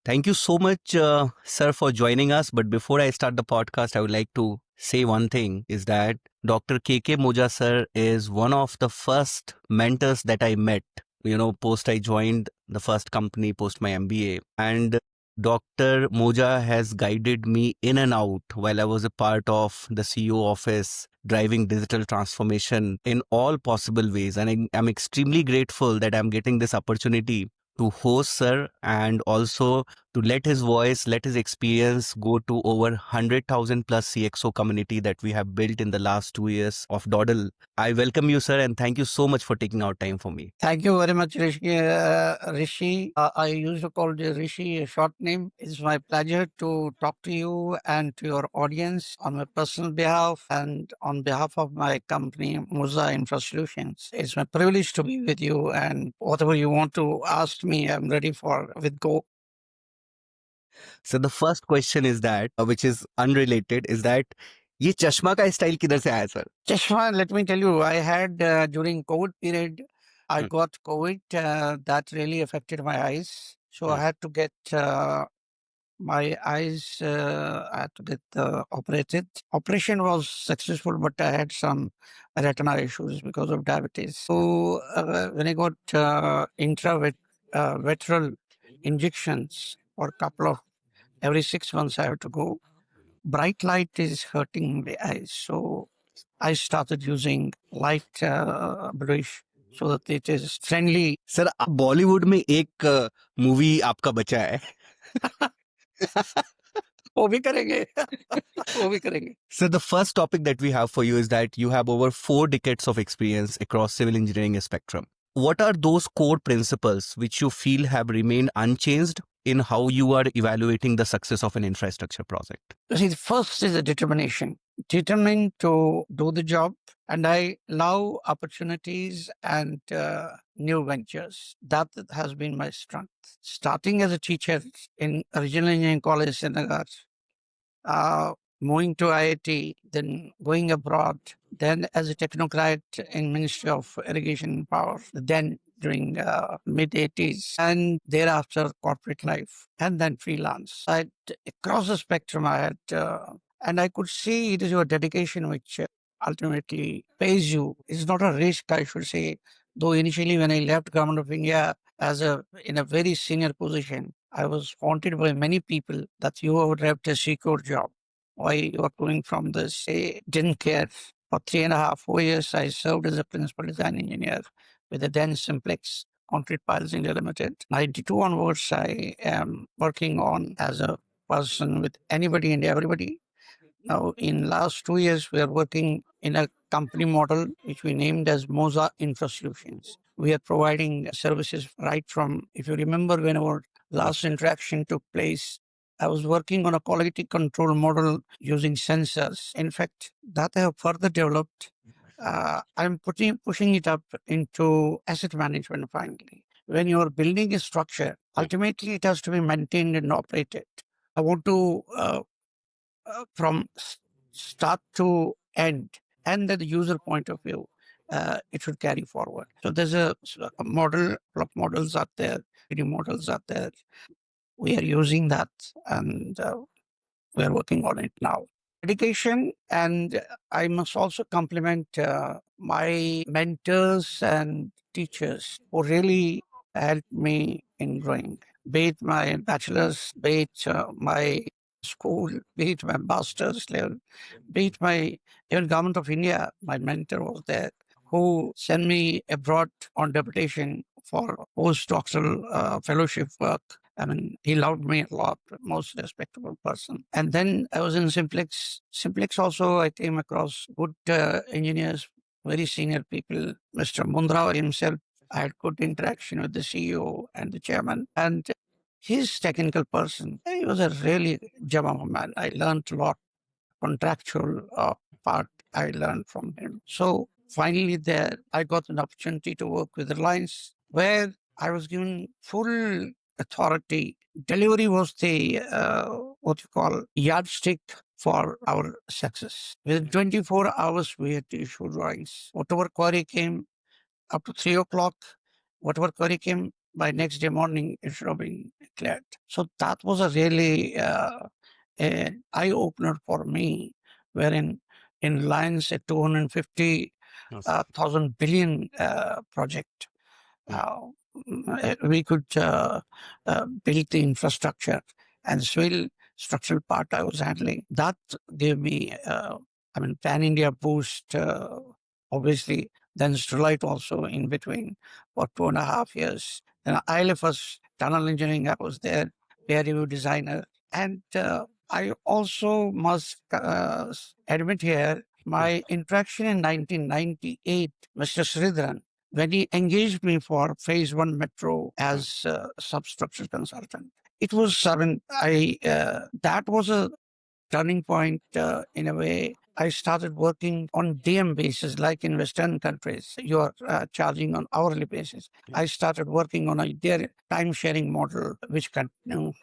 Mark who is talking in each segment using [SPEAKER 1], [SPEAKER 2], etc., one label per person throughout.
[SPEAKER 1] Thank you so much, sir, for joining us. But before I start the podcast, I would like to say one thing is that Dr. KK Moja, sir, is one of the first mentors that I met, post I joined the first company, post my MBA. And Dr. Moja has guided me in and out while I was a part of the CEO office, driving digital transformation in all possible ways. And I'm extremely grateful that I'm getting this opportunity to host sir and also to let his voice, let his experience go to over 100,000 plus CXO community that we have built in the last 2 years of Dawdle. I welcome you, sir, and thank you so much for taking out time for me.
[SPEAKER 2] Thank you very much, Rishi. Rishi. I used to call you Rishi, a short name. It's my pleasure to talk to you and to your audience on my personal behalf and on behalf of my company, Moza Infra Solutions. It's my privilege to be with you, and whatever you want to ask me, I'm ready for with go.
[SPEAKER 1] So the first question is that, which is unrelated, is that ये चश्मा का style किधर से आया sir?
[SPEAKER 2] Chashma, let me tell you, I had during COVID period, I
[SPEAKER 1] Hmm.
[SPEAKER 2] got COVID that really affected my eyes. So I
[SPEAKER 1] Hmm.
[SPEAKER 2] had to get my eyes had to get operated. Operation was successful, but I had some retina issues because of diabetes. So when I got intravitreal injections for a couple of every 6 months, I have to go. Bright light is hurting the eyes, so I started using light bluish so that it is friendly.
[SPEAKER 1] Sir Bollywood में एक movie आपका बचा है.
[SPEAKER 2] वो भी करेंगे वो भी करेंगे.
[SPEAKER 1] So the first topic that we have for you is that you have over 4 decades of experience across civil engineering spectrum. What are those core principles which you feel have remained unchanged in how you are evaluating the success of an infrastructure project?
[SPEAKER 2] You see, the first is the determination. Determined to do the job, and I love opportunities and new ventures. That has been my strength. Starting as a teacher in Regional Engineering College, Srinagar, moving to IIT, then going abroad, then as a technocrat in Ministry of Irrigation and Power, then during mid 80s, and thereafter corporate life, and then freelance. Across the spectrum, I had, and I could see it is your dedication which ultimately pays you. It's not a risk, I should say. Though initially, when I left Government of India in a very senior position, I was wanted by many people that you have left a secure job. Why you are going from this? They didn't care. For 3.5 4 years, I served as a principal design engineer with the then Simplex Concrete Piles India Limited. 92 onwards, I am working on as a person with anybody and everybody. Now, in last 2 years, we are working in a company model which we named as Moza Infra Solutions. We are providing services right from, if you remember when our last interaction took place, I was working on a quality control model using sensors. In fact, that I have further developed. I'm pushing it up into asset management finally. When you're building a structure, ultimately it has to be maintained and operated. I want to from start to end and the user point of view, it should carry forward. So there's a model of models out there, 3D models out there. We are using that and we are working on it now. Education, and I must also compliment my mentors and teachers who really helped me in growing, be it my bachelor's, be it my school, be it my master's level, be it my even Government of India, my mentor was there, who sent me abroad on deputation for postdoctoral fellowship work. I mean, he loved me a lot, most respectable person. And then I was in Simplex. Simplex also, I came across good engineers, very senior people. Mr. Mundra himself, I had good interaction with the CEO and the chairman. And he's technical person. He was a really gem of a man. I learned a lot. Contractual part I learned from him. So finally there, I got an opportunity to work with Reliance, where I was given full authority. Delivery was the, what you call, yardstick for our success. Within 24 hours, we had to issue drawings. Whatever query came up to 3 o'clock, whatever query came by next day morning it should have been cleared. So that was a really an eye opener for me, wherein in Reliance a 250
[SPEAKER 1] Yes.
[SPEAKER 2] thousand billion project,
[SPEAKER 1] Mm.
[SPEAKER 2] we could build the infrastructure, and the civil structural part I was handling. That gave me, pan India boost, obviously. Then Sterlite also in between for 2.5 years. Then ILFS, tunnel engineering, I was there, peer review designer. And I also must admit here, my interaction in 1998, Mr. Sridharan, when he engaged me for Phase I Metro as a substructure consultant. It was, that was a turning point in a way. I started working on DM basis, like in Western countries. You are charging on hourly basis.
[SPEAKER 1] Yeah.
[SPEAKER 2] I started working on their time sharing model, which continues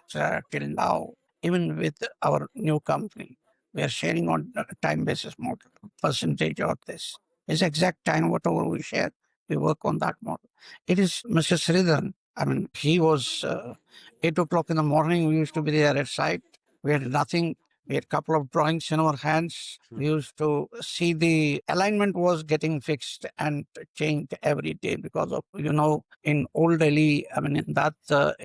[SPEAKER 2] till now, even with our new company. We are sharing on a time basis model. Percentage of this is exact time, whatever we share, we work on that model. It is Mr. Sridharan. He was 8 o'clock in the morning. We used to be there at site. We had nothing. We had a couple of drawings in our hands. We used to see the alignment was getting fixed and changed every day because of, in Old Delhi, in that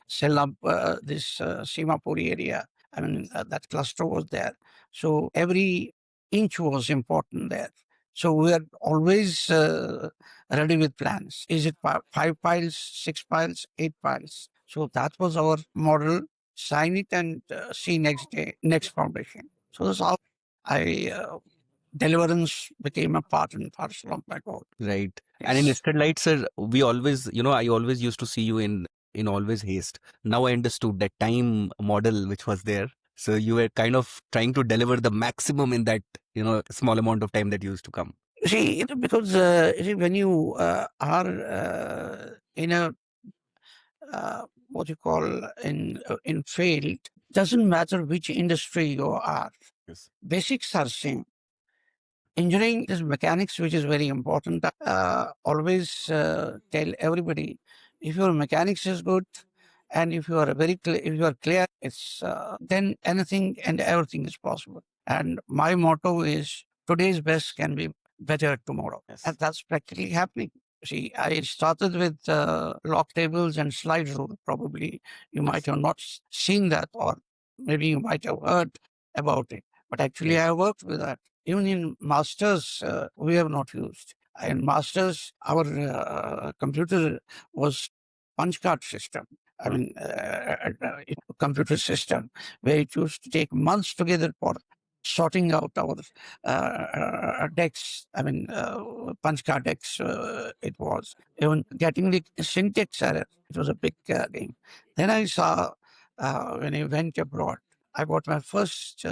[SPEAKER 2] Sellam, this Simapuri area, that cluster was there. So every inch was important there. So we are always ready with plans. Is it 5 piles, 6 piles, 8 piles? So that was our model. Sign it and see next day, next foundation. So that's how I deliverance became a part and parcel of my goal.
[SPEAKER 1] Right. And in
[SPEAKER 2] Yes.
[SPEAKER 1] Sterlite, sir, we always, I always used to see you in always haste. Now I understood that time model which was there. So you were kind of trying to deliver the maximum in that, small amount of time that used to come.
[SPEAKER 2] See, because when you are in a what you call in field, doesn't matter which industry you are.
[SPEAKER 1] Yes.
[SPEAKER 2] Basics are same. Engineering is mechanics, which is very important. Always tell everybody, if your mechanics is good, and if you are if you are clear, it's then anything and everything is possible. And my motto is today's best can be better tomorrow,
[SPEAKER 1] Yes.
[SPEAKER 2] and that's practically happening. See, I started with log tables and slide rule. Probably you might have not seen that, or maybe you might have heard about it. But actually,
[SPEAKER 1] Right.
[SPEAKER 2] I worked with that. Even in masters, we have not used. In masters, our computer was punch card system.
[SPEAKER 1] Huh.
[SPEAKER 2] Computer system where it used to take months together for sorting out our decks. Punch card decks. It was even getting the syntax error. It was a big game. Then I saw when I went abroad. I got my first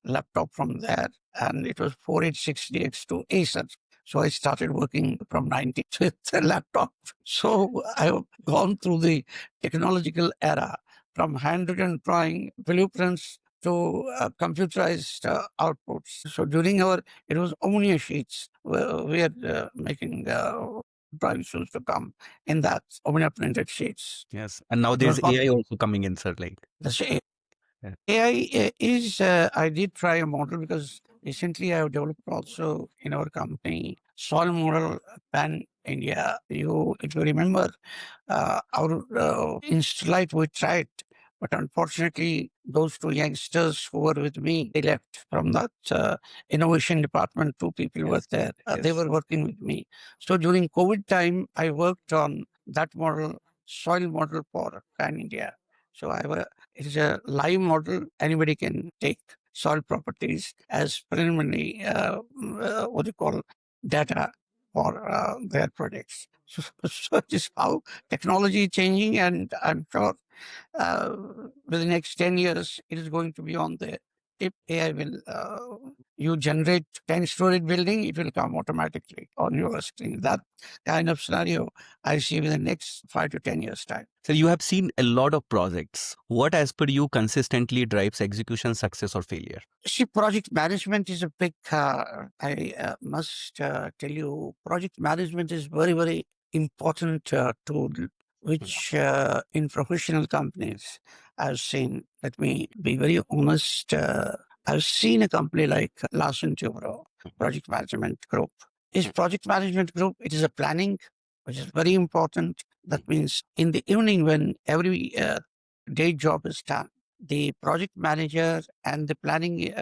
[SPEAKER 2] laptop from there, and it was 486DX2 Acer. So I started working from 90 with a laptop. So I've gone through the technological era from handwritten drawing blueprints to computerized outputs. So during it was Omnia sheets. We are making drawings used to come in that Omnia printed sheets.
[SPEAKER 1] Yes. And now
[SPEAKER 2] It was
[SPEAKER 1] there's
[SPEAKER 2] not
[SPEAKER 1] AI also coming in, sir. Like,
[SPEAKER 2] the same.
[SPEAKER 1] yeah.
[SPEAKER 2] AI is, I did try a model because recently I have developed also in our company soil model pan India. If you remember, our in Sterlite we tried, but unfortunately those two youngsters who were with me, they left from that innovation department. Two people were
[SPEAKER 1] Yes.
[SPEAKER 2] there. They
[SPEAKER 1] Yes.
[SPEAKER 2] were working with me. So during COVID time, I worked on that model, soil model for pan India. So it is a live model. Anybody can take soil properties as preliminary, what do you call, data for their projects. So it is how technology is changing, and I'm sure within the next 10 years, it is going to be on the tip. AI will, you generate 10-story building, it will come automatically on your screen. That kind of scenario I see within the next 5 to 10 years time.
[SPEAKER 1] So you have seen a lot of projects. What, as per you, consistently drives execution success or failure?
[SPEAKER 2] See, project management is a big, I must tell you, project management is very, very important tool which in professional companies I've seen. Let me be very honest. I've seen a company like Larsen Tubro, Project Management Group. Is project management group, it is a planning, which is very important. That means in the evening when every day job is done, the project manager and the planning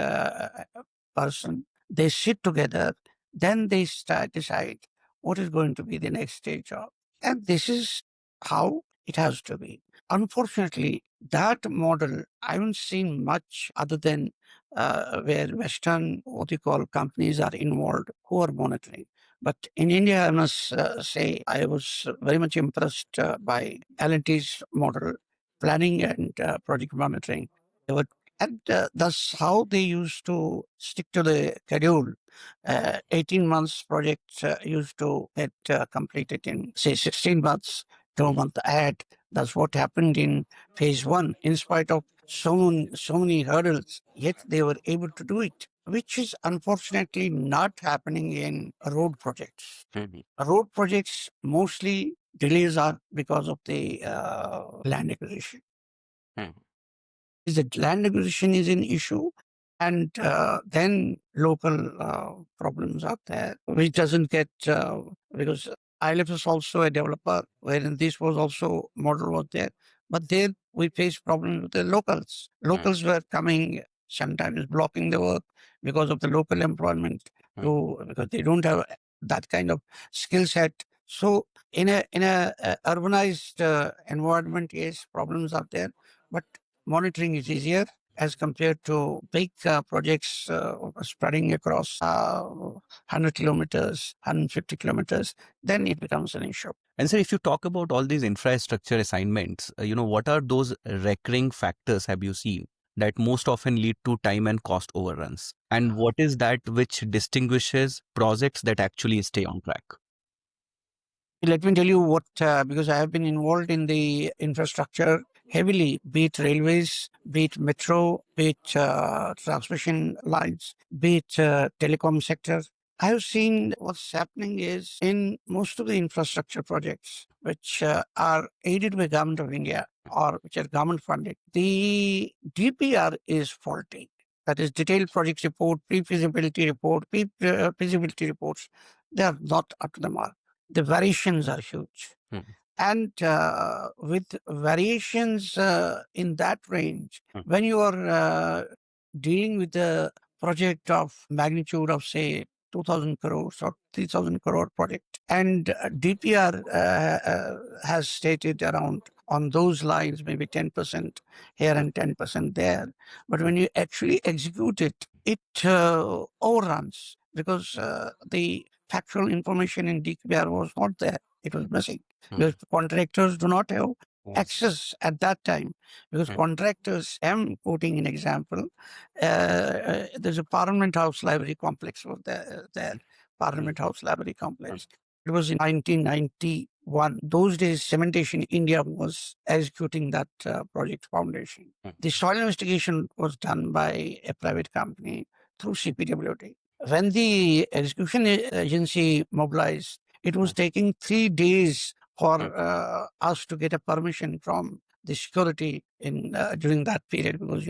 [SPEAKER 2] person, they sit together, then they decide what is going to be the next day job. And this is how it has to be. Unfortunately, that model, I haven't seen much other than where Western, what you call, companies are involved who are monitoring. But in India, I must say, I was very much impressed by L&T's model, planning and project monitoring. They were, and that's how they used to stick to the schedule. 18 months project used to get completed in, say, 16 months, 2 month ahead. That's what happened in phase one. In spite of so many hurdles, yet they were able to do it, which is unfortunately not happening in road projects. Road projects, mostly delays are because of the land acquisition. Is that land acquisition is an issue, and then local problems are there, which doesn't get because ILF is also a developer, wherein this was also model was there, but there we faced problems with the locals. Locals were coming sometimes blocking the work because of the local employment, because they don't have that kind of skill set. So in a urbanized environment, yes, problems are there, but monitoring is easier as compared to big projects spreading across 100 kilometers, 150 kilometers, then it becomes an issue.
[SPEAKER 1] And sir, if you talk about all these infrastructure assignments, what are those recurring factors have you seen that most often lead to time and cost overruns? And what is that which distinguishes projects that actually stay on track?
[SPEAKER 2] Let me tell you what, because I have been involved in the infrastructure heavily, be it railways, be it metro, be it transmission lines, be it telecom sector. I have seen what's happening is in most of the infrastructure projects, which are aided by Government of India or which are government funded, the DPR is faulty. That is detailed project report, pre-feasibility report, pre-feasibility reports. They are not up to the mark. The variations are huge. And with variations in that range, when you are dealing with a project of magnitude of, say, 2,000 crores or 3,000 crore project, and DPR has stated around on those lines, maybe 10% here and 10% there. But when you actually execute it, it overruns because the factual information in DPR was not there. It was missing because contractors do not have access at that time. Because contractors, I'm quoting an example, there's a Parliament House Library complex was there, Parliament House Library complex. It was in 1991. Those days, Cementation India was executing that project foundation. The soil investigation was done by a private company through CPWD. When the execution agency mobilized, it was taking 3 days for us to get a permission from the security in during that period, because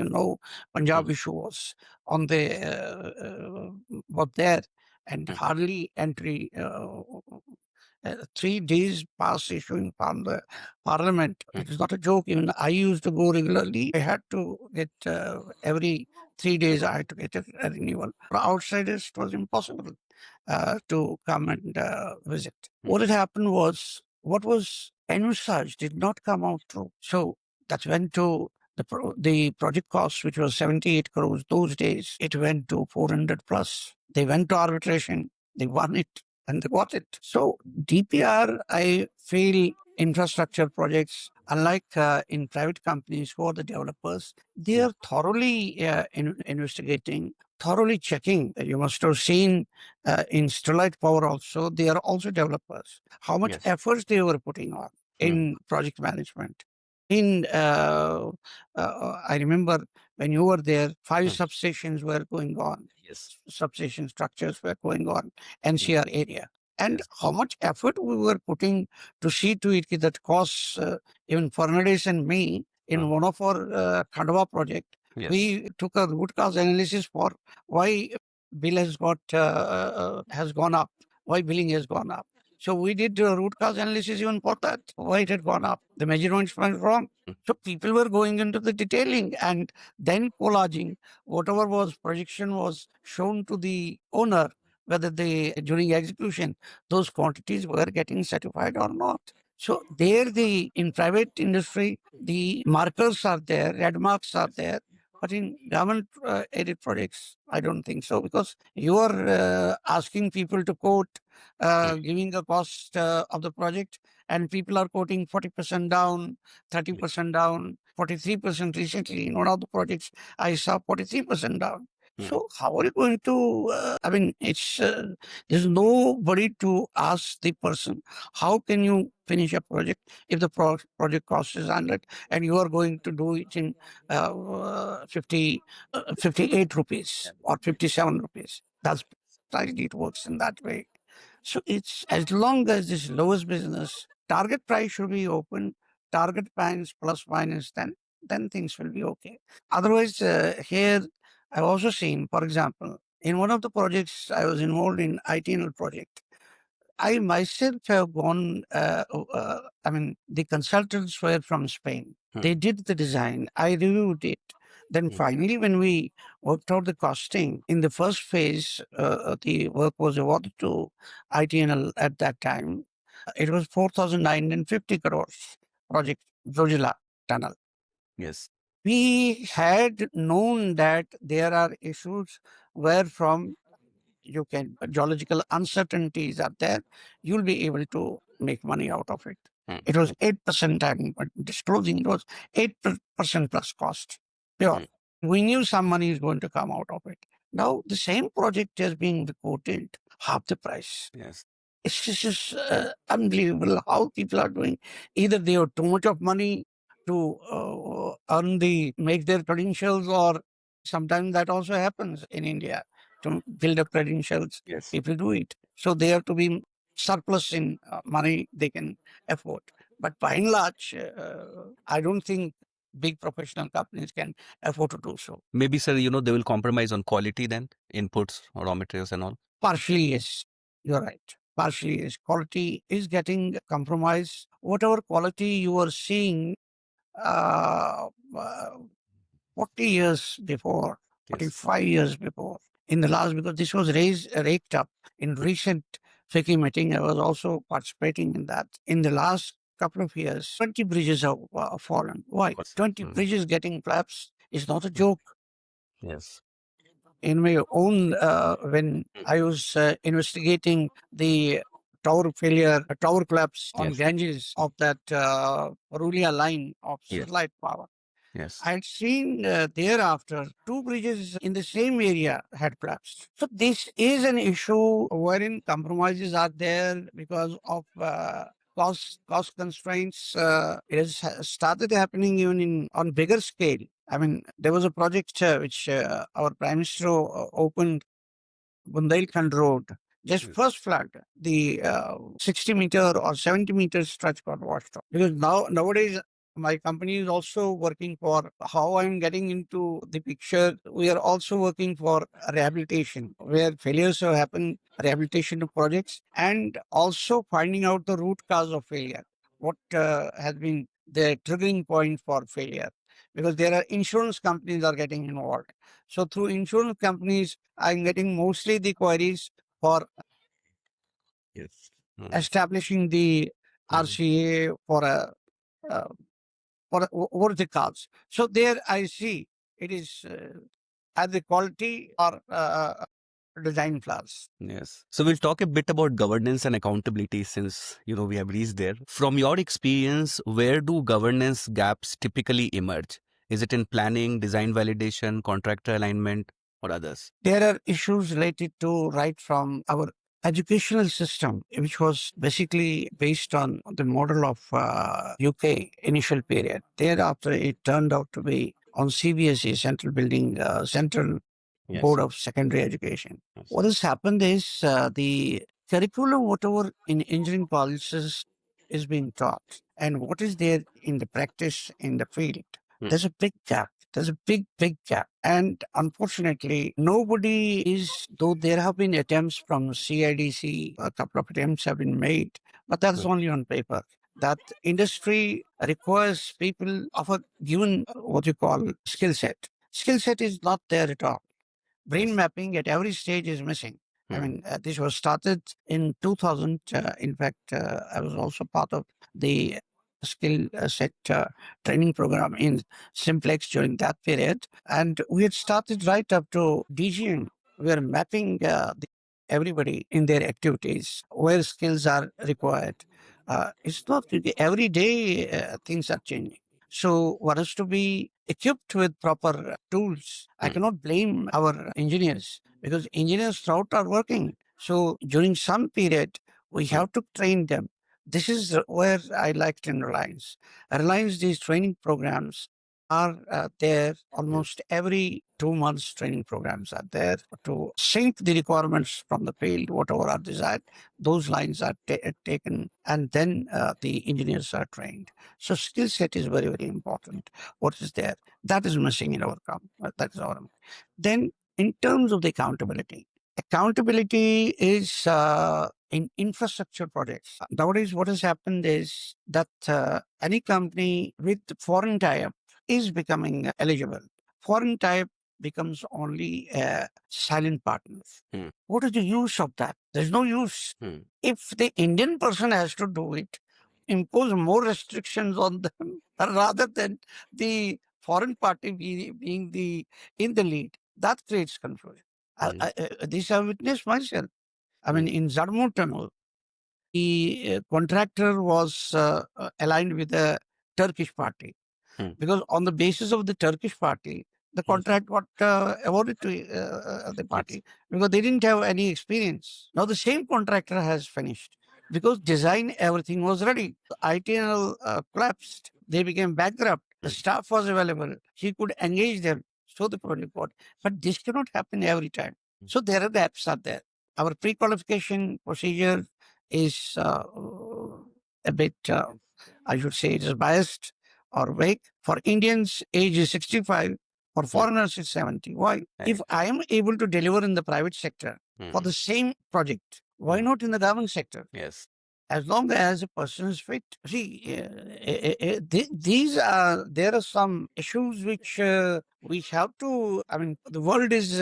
[SPEAKER 2] Punjab issue was on the was there, and hardly entry. 3 days pass issuing from the parliament. It is not a joke. Even I used to go regularly. I had to get every 3 days. I had to get a renewal. For outsiders, it was impossible to come and visit. What had happened was what was envisaged did not come out true. So that went to the project cost, which was 78 crores those days. It went to 400 plus. They went to arbitration. They won it and they got it. So DPR, I feel infrastructure projects, unlike in private companies who are the developers, they are thoroughly investigating, thoroughly checking. You must have seen in Sterlite Power also, they are also developers. How much efforts they were putting on in project management. In I remember when you were there, 5 substations were going on.
[SPEAKER 1] Yes.
[SPEAKER 2] Substation structures were going on NCR area. and how much effort we were putting to see to it that costs, even Fernandez and me, in one of our Khandwa project, we took a root cause analysis for why bill has gone up, why billing has gone up. So we did root cause analysis even for that, why it had gone up. The measurements went wrong. So people were going into the detailing and then collaging whatever was projection was shown to the owner, whether they during execution those quantities were getting certified or not. So there, the in private industry, the markers are there, red marks are there, but in government aided projects, I don't think so, because you are asking people to quote, giving the cost of the project, and people are quoting 40% down, 30% down, 43% recently. In one of the projects, I saw 43% down. So how are you going to? I mean, there's nobody to ask the person how can you finish a project if the project cost is 100 and you are going to do it in 58 rupees or 57 rupees. That's precisely it works in that way. So it's as long as this lowest business target price should be open, target bands plus minus, then things will be okay. Otherwise, here I've also seen, for example, in one of the projects I was involved in, ITNL project, I myself have gone, I mean, the consultants were from Spain. They did the design. I reviewed it. Then finally, when we worked out the costing, in the first phase, the work was awarded to ITNL at that time. It was 4,950 crores project, Zojila Tunnel.
[SPEAKER 1] Yes.
[SPEAKER 2] We had known that there are issues where from you can geological uncertainties are there, you'll be able to make money out of it. It was 8%. I'm disclosing it was 8% plus cost. Pure. We knew some money is going to come out of it. Now the same project is being reported half the price.
[SPEAKER 1] Yes.
[SPEAKER 2] It's just unbelievable how people are doing. Either they have too much of money to make their credentials, or sometimes that also happens in India to build up credentials.
[SPEAKER 1] Yes.
[SPEAKER 2] People do it. So they have to be surplus in money they can afford. But by and large, I don't think big professional companies can afford to do so.
[SPEAKER 1] Maybe, sir, they will compromise on quality then, inputs or raw materials and all.
[SPEAKER 2] Partially, yes. You're right. Partially, yes. Quality is getting compromised. Whatever quality you were seeing uh, uh, 40 years before,
[SPEAKER 1] Yes.
[SPEAKER 2] 45 years before, in the last, because this was raked up in recent FICCI meeting. I was also participating in that. In the last couple of years, 20 bridges have fallen. Why? 20 bridges getting collapsed is not a joke.
[SPEAKER 1] Yes.
[SPEAKER 2] In my own, when I was investigating the tower collapse on
[SPEAKER 1] Yes.
[SPEAKER 2] Ganges of that Purulia line of
[SPEAKER 1] Yes.
[SPEAKER 2] satellite power,
[SPEAKER 1] Yes.
[SPEAKER 2] I had seen thereafter two bridges in the same area had collapsed. So this is an issue wherein compromises are there because of cost constraints. It has started happening even on bigger scale. I mean, there was a project which our Prime Minister opened, Bundelkhand Road. Just first flood, the 60-meter or 70-meter stretch got washed out. Because nowadays, my company is also working for how I'm getting into the picture. We are also working for rehabilitation, where failures have happened, rehabilitation of projects, and also finding out the root cause of failure. What has been the triggering point for failure? Because there are insurance companies are getting involved. So through insurance companies, I'm getting mostly the queries for
[SPEAKER 1] Yes.
[SPEAKER 2] establishing the RCA for a uh, what are the cause. So there I see it is either quality or design flaws.
[SPEAKER 1] Yes. So we'll talk a bit about governance and accountability since, we have reached there. From your experience, where do governance gaps typically emerge? Is it in planning, design validation, contractor alignment, or others?
[SPEAKER 2] There are issues related to right from our educational system, which was basically based on the model of UK initial period. Thereafter, it turned out to be on CBSE, Central
[SPEAKER 1] Yes.
[SPEAKER 2] Board of Secondary Education.
[SPEAKER 1] Yes.
[SPEAKER 2] What has happened is the curriculum, whatever in engineering colleges is being taught, and what is there in the practice in the field, there's a big gap. There's a big, big gap. And unfortunately, nobody is, though there have been attempts from CIDC, a couple of attempts have been made, but that's only on paper. That industry requires people of a given, what you call, skill set. Skill set is not there at all. Brain mapping at every stage is missing. I mean, this was started in 2000. In fact, I was also part of the skill set training program in Simplex during that period. And we had started right up to DGN. We are mapping everybody in their activities, where skills are required. It's not every day things are changing. So one has to be equipped with proper tools. I cannot blame our engineers because engineers throughout are working. So during some period, we have to train them. This is where I liked in Reliance. Reliance, these training programs are there almost every 2 months. Training programs are there to sync the requirements from the field, whatever are desired. Those lines are taken, and then the engineers are trained. So skill set is very, very important. What is there? That is missing in our company. That is our. Then in terms of the accountability, accountability is in infrastructure projects. Nowadays, what has happened is that any company with foreign tie-up is becoming eligible. Foreign type becomes only a silent partner. What is the use of that? There's no use. If the Indian person has to do it, impose more restrictions on them rather than the foreign party being the in the lead. That creates confusion. This I witnessed myself. I mean, in Zarmo Tunnel, the contractor was aligned with the Turkish party because on the basis of the Turkish party, the contract got awarded to the party because they didn't have any experience. Now the same contractor has finished because design everything was ready. The ITNL collapsed. They became bankrupt. The staff was available. He could engage them. So the project got. But this cannot happen every time. So there are gaps are there. Our pre-qualification procedure is a bit, I should say, it is biased or vague. For Indians, age is 65. For foreigners, it's 70. Why? If I am able to deliver in the private sector for the same project, why not in the government sector?
[SPEAKER 1] Yes.
[SPEAKER 2] As long as a person is fit. See, these are, there are some issues which we have to, I mean, the world is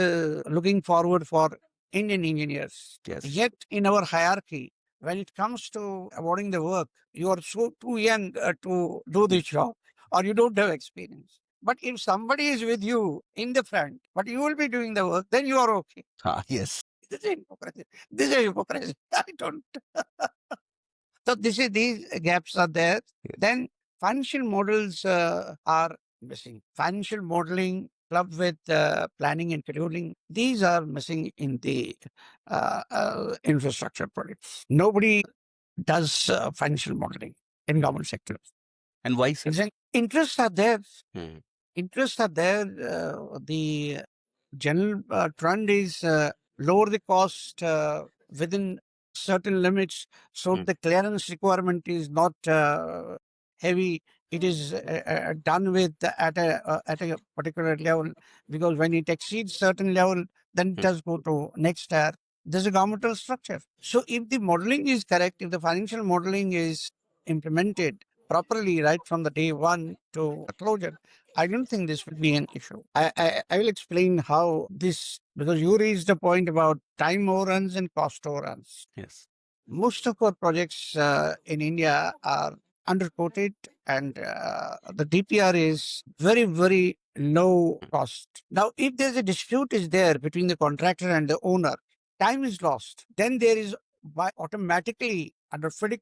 [SPEAKER 2] looking forward for Indian engineers.
[SPEAKER 1] Yes.
[SPEAKER 2] Yet in our hierarchy, when it comes to awarding the work, you are so too young to do this job or you don't have experience. But if somebody is with you in the front, but you will be doing the work, then you are okay.
[SPEAKER 1] Yes.
[SPEAKER 2] This is hypocrisy. This is hypocrisy. I don't. So these gaps are there.
[SPEAKER 1] Yes.
[SPEAKER 2] Then financial models are missing. Financial modeling clubbed with planning and scheduling, these are missing in the infrastructure projects. Nobody does financial modeling in government sector.
[SPEAKER 1] And why, sir?
[SPEAKER 2] Interests are there.
[SPEAKER 1] Hmm.
[SPEAKER 2] Interests are there. The general trend is lower the cost within certain limits, so the clearance requirement is not heavy. It is done with at a particular level, because when it exceeds certain level, then it does go to next tier. There's a governmental structure. So if the modeling is correct, if the financial modeling is implemented properly right from the day one to closure, I don't think this will be an issue. I will explain how this, because you raised a point about time overruns and cost overruns.
[SPEAKER 1] Yes.
[SPEAKER 2] Most of our projects in India are underquoted, and the DPR is very, very low cost. Now, if there's a dispute is there between the contractor and the owner, time is lost. Then there is by automatically under FIDIC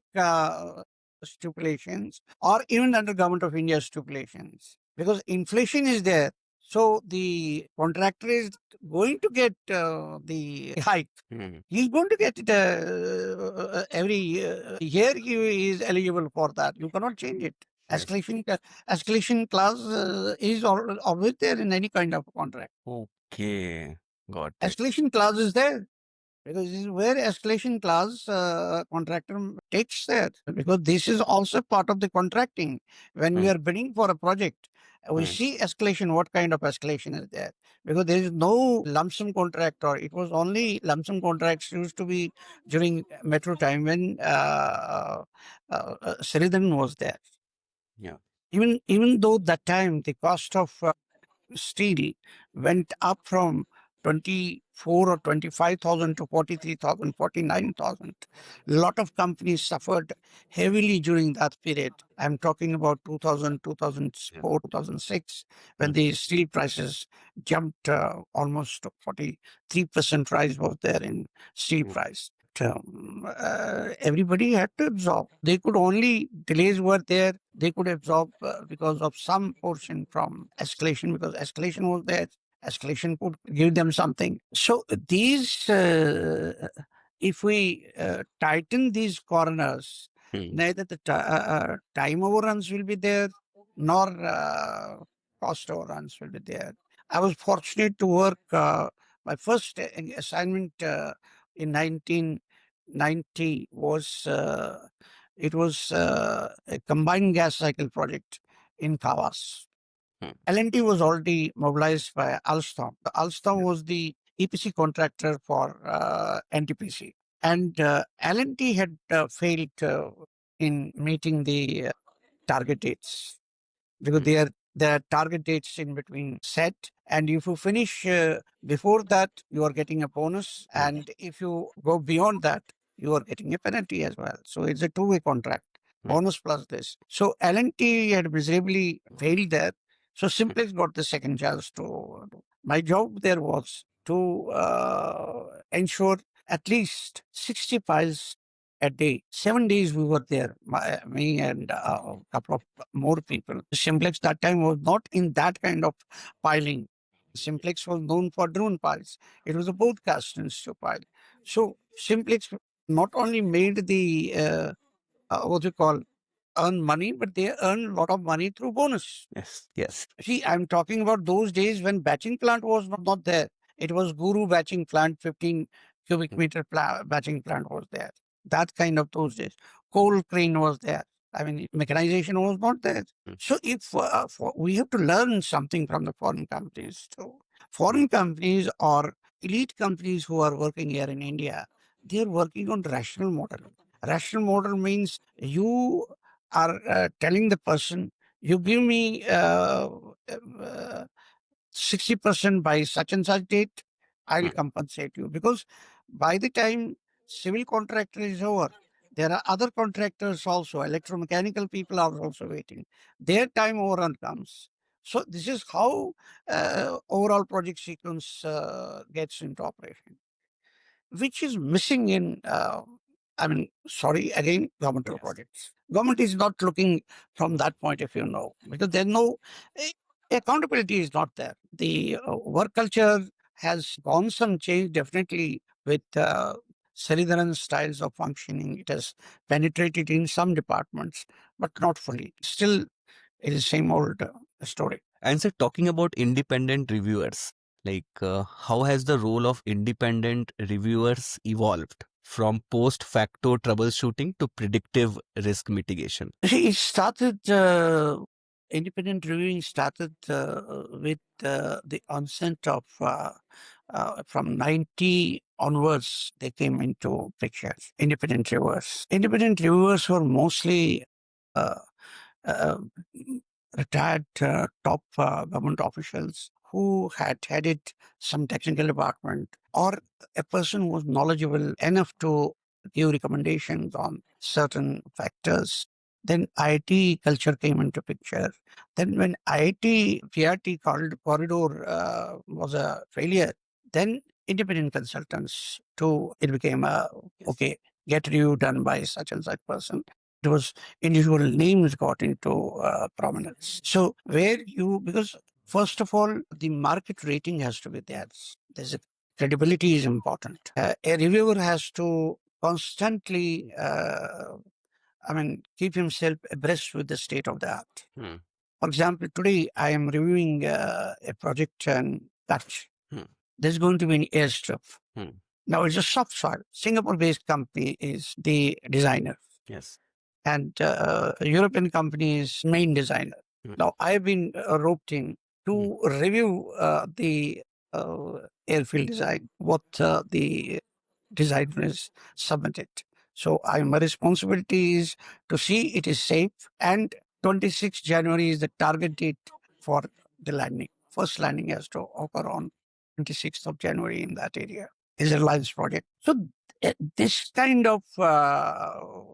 [SPEAKER 2] stipulations or even under Government of India stipulations, because inflation is there. So the contractor is going to get the hike. He's going to get it every year. He is eligible for that. You cannot change it.
[SPEAKER 1] Yes.
[SPEAKER 2] Escalation clause is always there in any kind of contract.
[SPEAKER 1] Okay. Got it.
[SPEAKER 2] Escalation clause is there. Because this is where escalation clause contractor takes there. Because this is also part of the contracting. When we are bidding for a project, we see escalation, what kind of escalation is there. Because there is no lump sum contract, or it was only lump sum contracts used to be during metro time when Shaivism was there.
[SPEAKER 1] Yeah.
[SPEAKER 2] Even though that time the cost of steel went up from 24 or 25,000 to 43,000, 49,000. A lot of companies suffered heavily during that period. I'm talking about 2000, 2004, 2006, when the steel prices jumped almost 43% rise was there in steel price. Everybody had to absorb. They could only, delays were there, they could absorb because of some portion from escalation, because escalation was there. Escalation could give them something. So these, if we tighten these corners, neither the time overruns will be there, nor cost overruns will be there. I was fortunate to work, my first assignment in 1990 was, it was a combined gas cycle project in Kawas. L&T was already mobilized by Alstom. Alstom was the EPC contractor for NTPC. And L&T had failed in meeting the target dates, because there are target dates in between set. And if you finish before that, you are getting a bonus. And if you go beyond that, you are getting a penalty as well. So it's a two-way contract, bonus plus this. So L&T had miserably failed there. So Simplex got the second chance to. My job there was to ensure at least 60 files a day. 7 days we were there, me and a couple of more people. Simplex that time was not in that kind of piling. Simplex was known for drone piles. It was a broadcast institute pile. So Simplex not only made the what you call earn money, but they earn a lot of money through bonus.
[SPEAKER 1] Yes. Yes.
[SPEAKER 2] See, I'm talking about those days when batching plant was not there. It was Guru batching plant, 15 cubic meter batching plant was there. That kind of those days. Coal crane was there. I mean, mechanization was not there. So if we have to learn something from the foreign companies too. Foreign companies or elite companies who are working here in India, they're working on rational model. Rational model means you are telling the person, you give me 60% by such and such date, I'll compensate you. Because by the time civil contractor is over, there are other contractors also, electromechanical people are also waiting. Their time overrun comes. So this is how overall project sequence gets into operation, which is missing in, I mean, sorry, again, governmental projects. Government is not looking from that point of view, no, because there's no accountability is not there. The work culture has gone some change, definitely, with Saridharan styles of functioning. It has penetrated in some departments, but not fully. Still, it is same old story.
[SPEAKER 1] And so, talking about independent reviewers, how has the role of independent reviewers evolved from post-facto troubleshooting to predictive risk mitigation?
[SPEAKER 2] See, it started, independent reviewing started with the onset of, from 90 onwards, they came into picture, independent reviewers. Independent reviewers were mostly uh, uh, retired top government officials who had headed some technical department, or a person who was knowledgeable enough to give recommendations on certain factors. Then IIT culture came into picture. Then when IIT PRT corridor was a failure, then independent consultants too, it became a, okay, get review done by such and such person. It was individual names got into prominence. So where you, because first of all, the market rating has to be there. There's a credibility is important. A reviewer has to constantly, keep himself abreast with the state of the art. For example, today I am reviewing a project in Dutch. There's going to be an airstrip. Now it's a soft soil. Singapore-based company is the designer.
[SPEAKER 1] Yes.
[SPEAKER 2] And European company is main designer. Now I've been roped in to review the airfield design, what the designer is submitted. So my responsibility is to see it is safe, and 26th January is the target date for the landing. First landing has to occur on 26th of January in that area. Is a Reliance project. So this kind of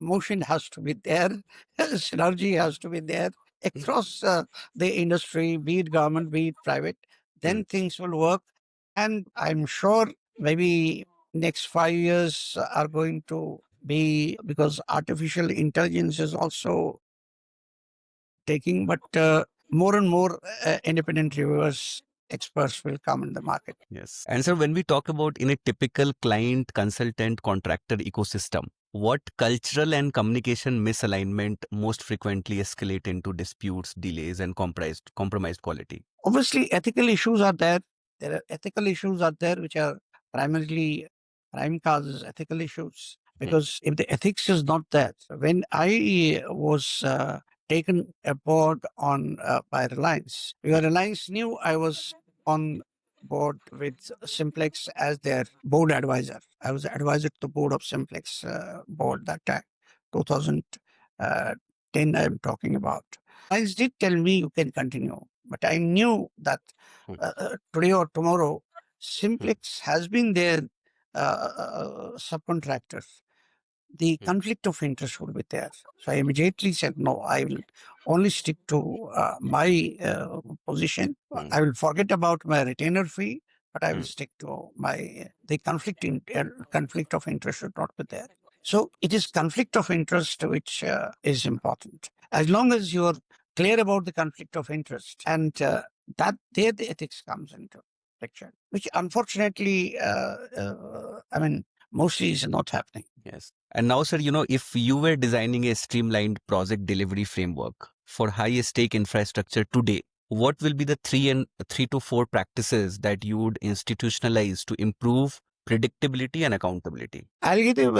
[SPEAKER 2] motion has to be there, synergy has to be there across the industry, be it government, be it private. Then things will work. And I'm sure maybe next 5 years are going to be, because artificial intelligence is also taking, but more and more independent reviewers, experts will come in the market.
[SPEAKER 1] Yes. And so when we talk about in a typical client, consultant, contractor ecosystem, what cultural and communication misalignment most frequently escalate into disputes, delays, and compromised quality?
[SPEAKER 2] Obviously, ethical issues are there. There are ethical issues are there which are primarily prime causes ethical issues. Because if the ethics is not there, when I was taken aboard on by Reliance, because Reliance knew I was on board with Simplex as their board advisor. I was advisor to the board of Simplex board that time, 2010 I'm talking about. Reliance did tell me you can continue, but I knew that today or tomorrow, Simplex has been their subcontractor. The conflict of interest would be there. So I immediately said, no, I will only stick to my position. I will forget about my retainer fee, but I will stick to the conflict of interest should not be there. So it is conflict of interest which is important. As long as you are clear about the conflict of interest, and that there the ethics comes into picture, which unfortunately, mostly is not happening.
[SPEAKER 1] Yes. And now, sir, if you were designing a streamlined project delivery framework for high stake infrastructure today, what will be the 3 to 4 practices that you would institutionalize to improve predictability and accountability?
[SPEAKER 2] I'll give you,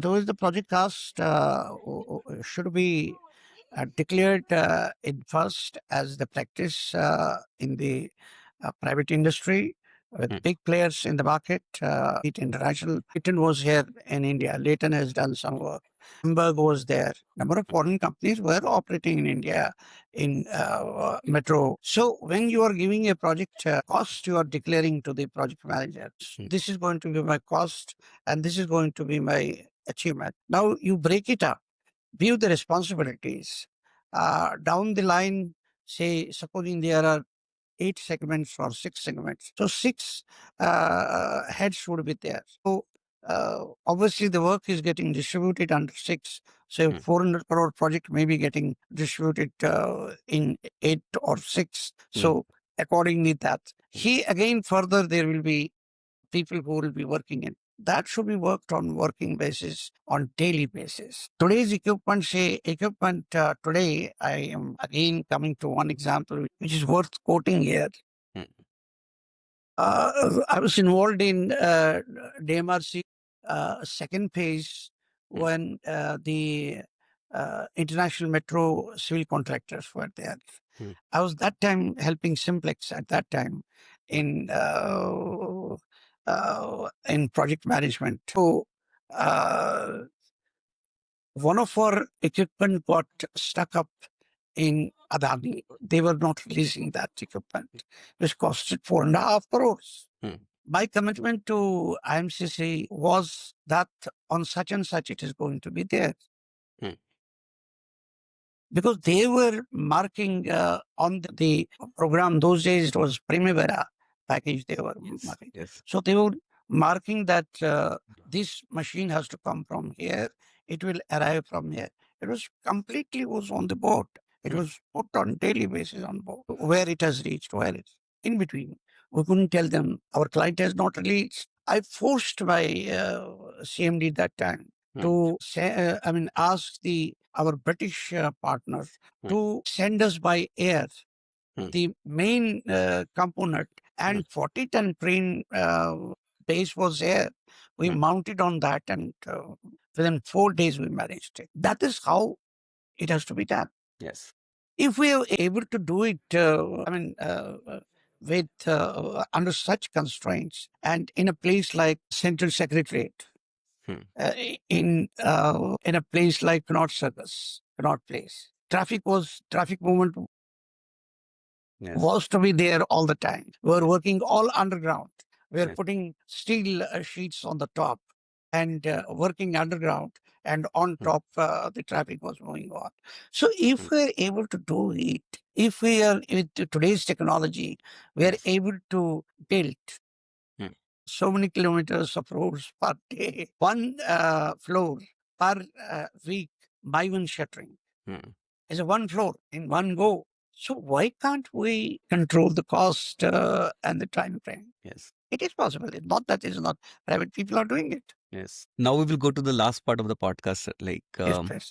[SPEAKER 2] those the project cost should be declared in first as the practice in the private industry with big players in the market. It international. Eaton was here in India. Leighton has done some work. Hamburg was there. Number of foreign companies were operating in India in metro. So when you are giving a project cost, you are declaring to the project manager, this is going to be my cost and this is going to be my achievement. Now you break it up, view the responsibilities. Down the line, say, supposing there are 8 segments or 6 segments. So 6 heads would be there. So obviously the work is getting distributed under 6. So 400 crore project may be getting distributed in 8 or 6. So accordingly that. He again further there will be people who will be working in. That should be worked on working basis, on daily basis. Today's equipment, today, I am again coming to one example which is worth quoting here. I was involved in DMRC second phase when the international metro civil contractors were there. I was that time helping Simplex at that time in project management. So one of our equipment got stuck up in Adani. They were not releasing that equipment, which costed 4.5 crores. My commitment to IMCC was that on such and such it is going to be there. Because they were marking on the program, those days it was Primavera package they were marking.
[SPEAKER 1] Yes.
[SPEAKER 2] So they were marking that this machine has to come from here, it will arrive from here. It was on the board. It was put on daily basis on board. Where it has reached, where it's in between. We couldn't tell them our client has not released. I forced my CMD that time to say, ask our British partners to send us by air the main component and 40-ton crane base was there. We mounted on that, and within 4 days we managed it. That is how it has to be done.
[SPEAKER 1] Yes.
[SPEAKER 2] If we are able to do it, with under such constraints, and in a place like Central Secretariat,
[SPEAKER 1] Hmm.
[SPEAKER 2] in a place like Connaught Place, traffic movement
[SPEAKER 1] Yes.
[SPEAKER 2] was to be there all the time. We're working all underground. We're
[SPEAKER 1] Yes.
[SPEAKER 2] putting steel sheets on the top and working underground, and on top the traffic was moving on. So if we're able to do it, if we are with today's technology, we are
[SPEAKER 1] Yes.
[SPEAKER 2] able to build
[SPEAKER 1] Hmm.
[SPEAKER 2] so many kilometers of roads per day, one floor per week by one shuttering.
[SPEAKER 1] Hmm.
[SPEAKER 2] Is a one floor in one go. So why can't we control the cost and the time frame?
[SPEAKER 1] Yes.
[SPEAKER 2] It is possible. It's not that it's not. Private people are doing it.
[SPEAKER 1] Yes. Now we will go to the last part of the podcast, like
[SPEAKER 2] Yes, please.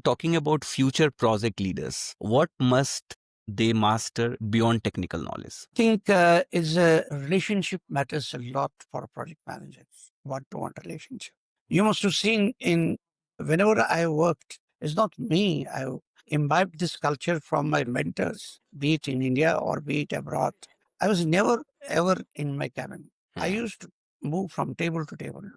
[SPEAKER 1] talking about future project leaders. What must they master beyond technical knowledge?
[SPEAKER 2] I think is a relationship matters a lot for project managers. One-to-one relationship. You must have seen in whenever I worked, it's not me. I imbibed this culture from my mentors, be it in India or be it abroad. I was never ever in my cabin. I used to move from table to table,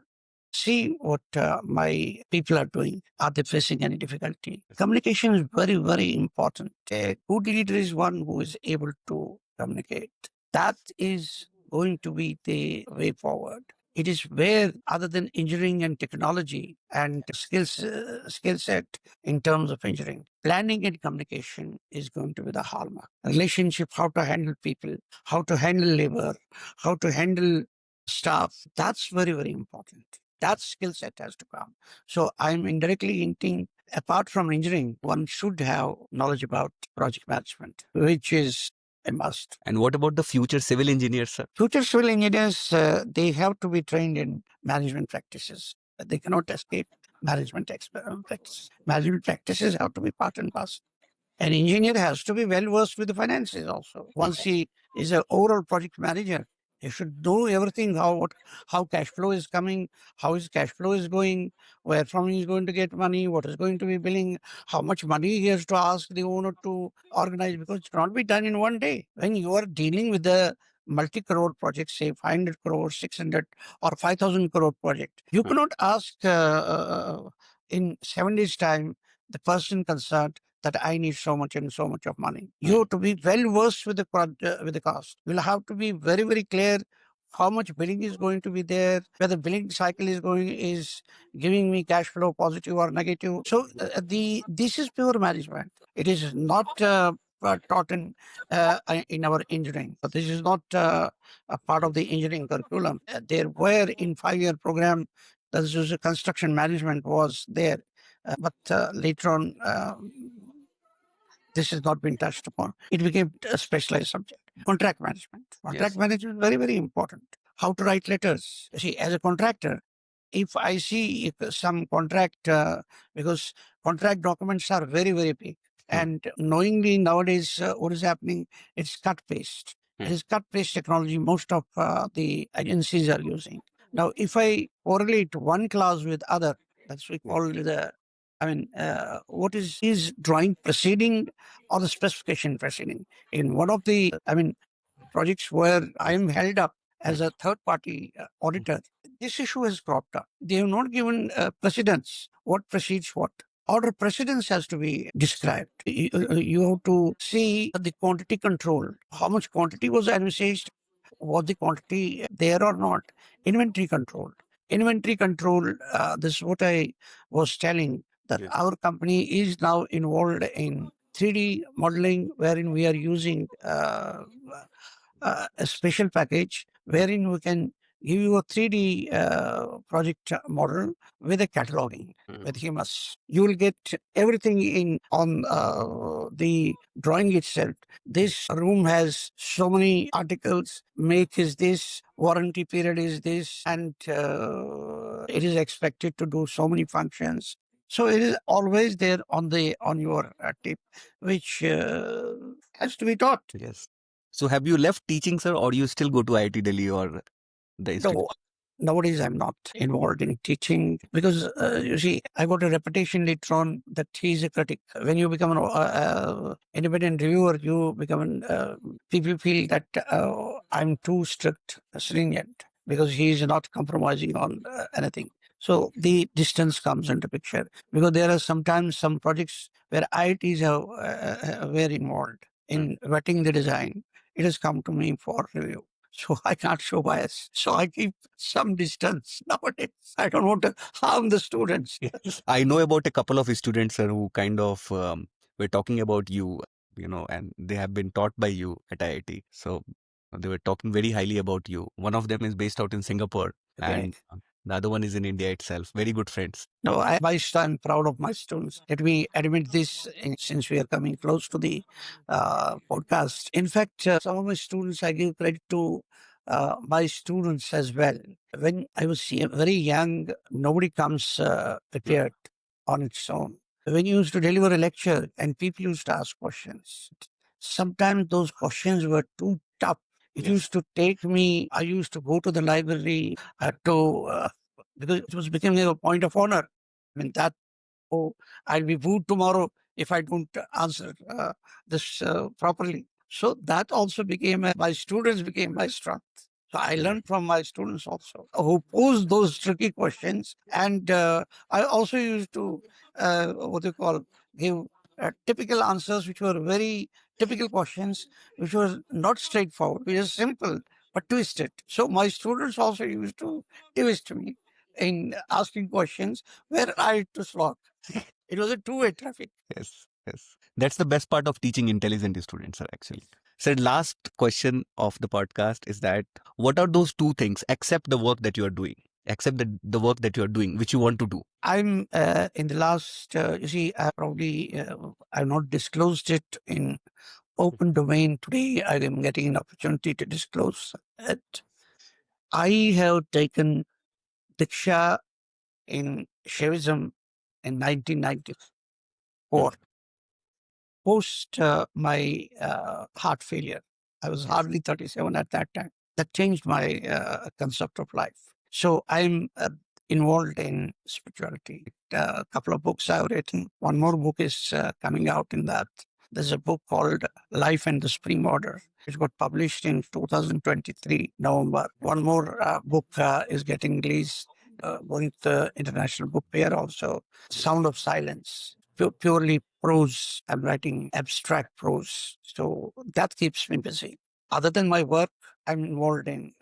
[SPEAKER 2] see what my people are doing. Are they facing any difficulty? Communication is very, very important. A good leader is one who is able to communicate. That is going to be the way forward. It is where, other than engineering and technology and skill set in terms of engineering, planning and communication is going to be the hallmark. Relationship, how to handle people, how to handle labor, how to handle staff. That's very, very important. That skill set has to come. So I'm indirectly hinting, apart from engineering, one should have knowledge about project management, which is a must.
[SPEAKER 1] And what about the future civil engineers, sir?
[SPEAKER 2] Future civil engineers, they have to be trained in management practices. They cannot escape practices. Management practices have to be part and parcel. An engineer has to be well versed with the finances also. Once he is an overall project manager, he should know everything, how cash flow is coming, how his cash flow is going, where from he is going to get money, what is going to be billing, how much money he has to ask the owner to organize, because it cannot be done in one day. When you are dealing with the multi-crore project, say 500 crore, 600 or 5,000 crore project, you cannot ask in 7 days time the person concerned that I need so much and so much of money. You have to be well versed with the cost. You'll have to be very, very clear how much billing is going to be there, whether billing cycle is giving me cash flow positive or negative. So this is pure management. It is not taught in our engineering. But this is not a part of the engineering curriculum. There were in 5-year program, this is a construction management was there, but later on. This has not been touched upon. It became a specialized subject. Contract management. Contract management is very, very important. How to write letters. See, as a contractor, if I see some contract, because contract documents are very, very big. And knowingly nowadays, what is happening, it's cut paste. It is cut paste technology most of the agencies are using. Now, if I correlate one clause with other, that's we call the, what is drawing preceding or the specification preceding? In one of the, projects where I am held up as a third party auditor, this issue has cropped up. They have not given precedence. What precedes what? Order precedence has to be described. You have to see the quantity control. How much quantity was envisaged? Was the quantity there or not? Inventory control. Inventory control, this is what I was telling, that our company is now involved in 3D modeling, wherein we are using a special package wherein we can give you a 3D project model with a cataloging, with HEMAS. You will get everything in on the drawing itself. This room has so many articles, make is this, warranty period is this, and it is expected to do so many functions. So it is always there on your tip, which has to be taught.
[SPEAKER 1] Yes. So have you left teaching, sir, or you still go to IIT Delhi or the institute?
[SPEAKER 2] No, nowadays I'm not involved in teaching because you see, I got a reputation later on that he's a critic. When you become an independent reviewer, you become people feel that I'm too strict, stringent, because he is not compromising on anything. So the distance comes into picture because there are sometimes some projects where IITs were involved in vetting the design. It has come to me for review. So I can't show bias. So I keep some distance nowadays. I don't want to harm the students.
[SPEAKER 1] I know about a couple of students, sir, who kind of were talking about you, and they have been taught by you at IIT. So they were talking very highly about you. One of them is based out in Singapore,
[SPEAKER 2] Okay.
[SPEAKER 1] and the other one is in India itself. Very good friends.
[SPEAKER 2] No, I'm proud of my students. Let me admit this since we are coming close to the podcast. In fact, some of my students, I give credit to my students as well. When I was very young, nobody comes prepared on its own. When you used to deliver a lecture and people used to ask questions, sometimes those questions were too tough. It used to take me, I used to go to the library because it was becoming a point of honor. I mean, that, oh, I'll be booed tomorrow if I don't answer this properly. So that also became, my students became my strength. So I learned from my students also who posed those tricky questions. And I also used to, what they call, give typical answers, which were very typical questions, which were not straightforward, which is simple, but twisted. So my students also used to twist me in asking questions where I had to slog. It was a two-way traffic.
[SPEAKER 1] Yes, yes. That's the best part of teaching intelligent students, sir, actually. So last question of the podcast is that what are those two things, except the work that you are doing, except the work that you are doing, which you want to do?
[SPEAKER 2] I'm in the last, you see, I've not disclosed it in open domain. Today, I am getting an opportunity to disclose it. I have taken Diksha in Shaivism in 1994, post my heart failure. I was hardly 37 at that time. That changed my concept of life. So I'm involved in spirituality. A couple of books I've written. One more book is coming out in that. There's a book called Life and the Supreme Order. It got published in 2023, November. One more book is getting released, going to the International Book Fair also. Sound of Silence, purely prose. I'm writing abstract prose. So that keeps me busy. Other than my work, I'm involved in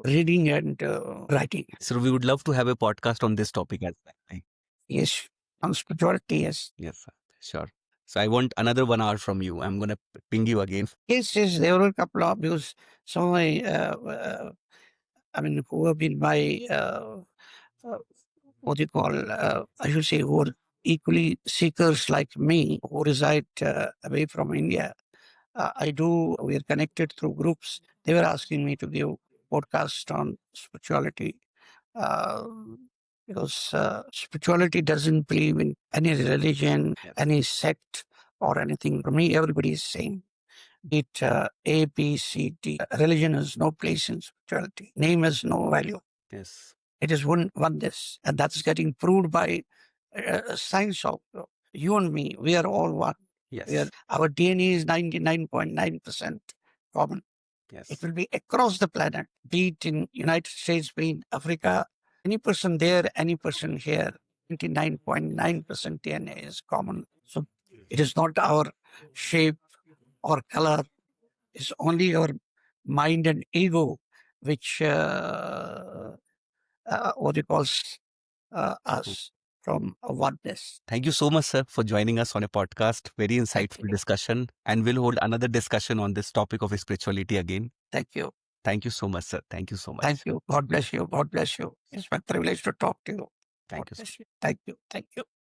[SPEAKER 2] reading and writing.
[SPEAKER 1] So we would love to have a podcast on this topic as well.
[SPEAKER 2] Yes, on spirituality, yes.
[SPEAKER 1] Yes, sir. Sure. So I want another 1 hour from you. I'm gonna ping you again.
[SPEAKER 2] Yes, yes, there were a couple of, because some of my, who have been my, what do you call, I should say, who are equally seekers like me, who reside away from India. We are connected through groups. They were asking me to give podcast on spirituality uh, because spirituality doesn't believe in any religion, any sect, or anything. For me, everybody is same. It A, B, C, D. Religion has no place in spirituality. Name has no value.
[SPEAKER 1] Yes.
[SPEAKER 2] It is oneness, and that's getting proved by science of you and me. We are all one.
[SPEAKER 1] Yes.
[SPEAKER 2] Our DNA is 99.9% common.
[SPEAKER 1] Yes.
[SPEAKER 2] It will be across the planet, be it in United States, be in Africa, any person there, any person here. 99.9% DNA is common. So it is not our shape or color. It's only our mind and ego which what you call us from oneness.
[SPEAKER 1] Thank you so much, sir, for joining us on a podcast. Very insightful discussion. And we'll hold another discussion on this topic of spirituality again.
[SPEAKER 2] Thank you.
[SPEAKER 1] Thank you so much, sir. Thank you so much.
[SPEAKER 2] Thank you. God bless you. God bless you. It's my privilege to talk to you.
[SPEAKER 1] Thank
[SPEAKER 2] God
[SPEAKER 1] you so
[SPEAKER 2] bless you. Thank you. Thank you.